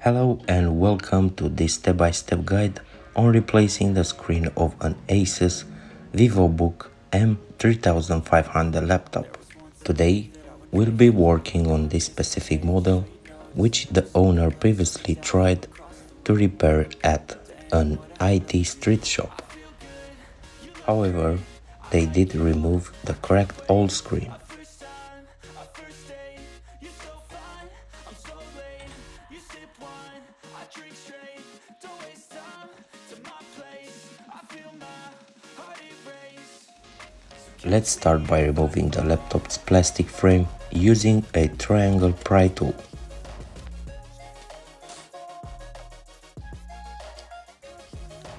Hello and welcome to this step-by-step guide on replacing the screen of an Asus Vivobook M3500 laptop. Today we'll be working on this specific model, which the owner previously tried to repair at an IT street shop. However, they did remove the cracked old screen. Let's start by removing the laptop's plastic frame using a triangle pry tool.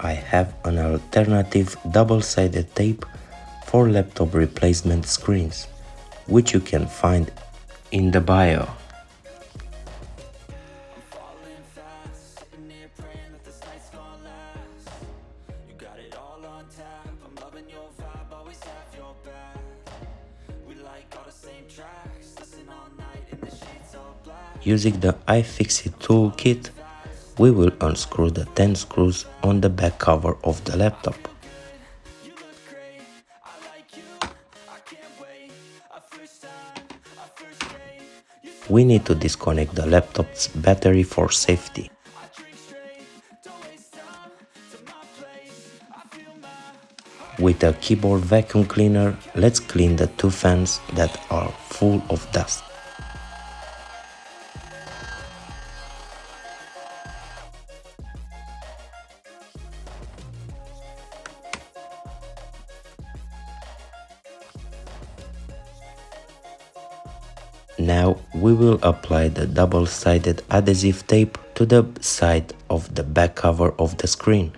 I have an alternative double-sided tape for laptop replacement screens, which you can find in the bio. Using the iFixit toolkit, we will unscrew the 10 screws on the back cover of the laptop. We need to disconnect the laptop's battery for safety. With a keyboard vacuum cleaner, let's clean the two fans that are full of dust. Now we will apply the double-sided adhesive tape to the side of the back cover of the screen.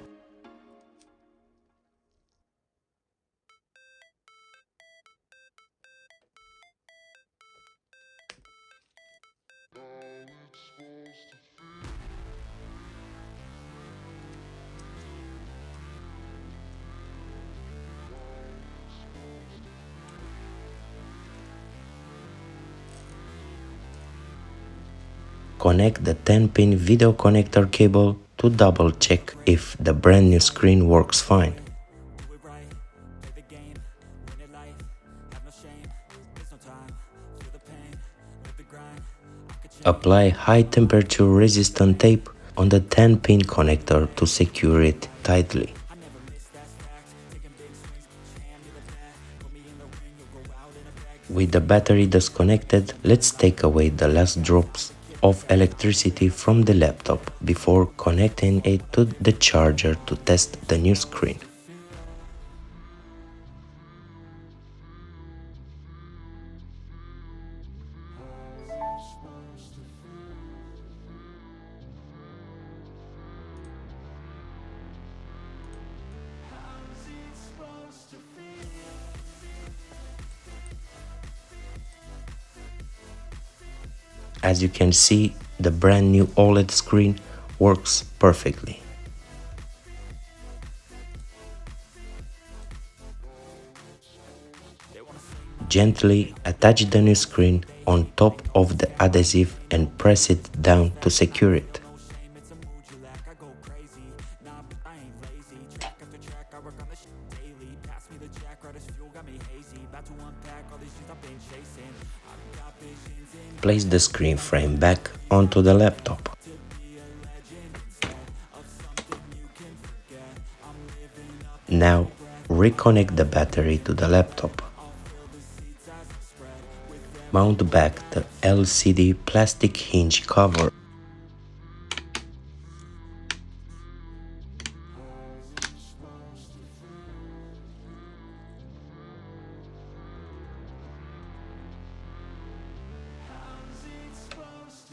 Connect the 10-pin video connector cable to double check if the brand new screen works fine. Apply high temperature resistant tape on the 10-pin connector to secure it tightly. With the battery disconnected, let's take away the last drops of electricity from the laptop before connecting it to the charger to test the new screen. As you can see, the brand new OLED screen works perfectly. Gently attach the new screen on top of the adhesive and press it down to secure it. Place the screen frame back onto the laptop. Now reconnect the battery to the laptop. Mount back the LCD plastic hinge cover.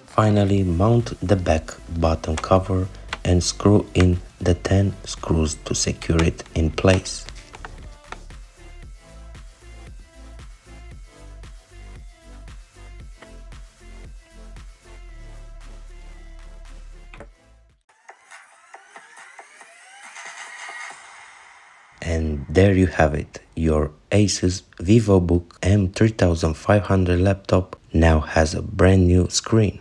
Finally, mount the back bottom cover and screw in the 10 screws to secure it in place. And there you have it, your Asus Vivobook M3500 laptop now has a brand new screen.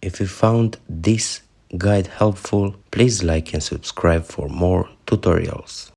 If you found this guide helpful, please like and subscribe for more tutorials.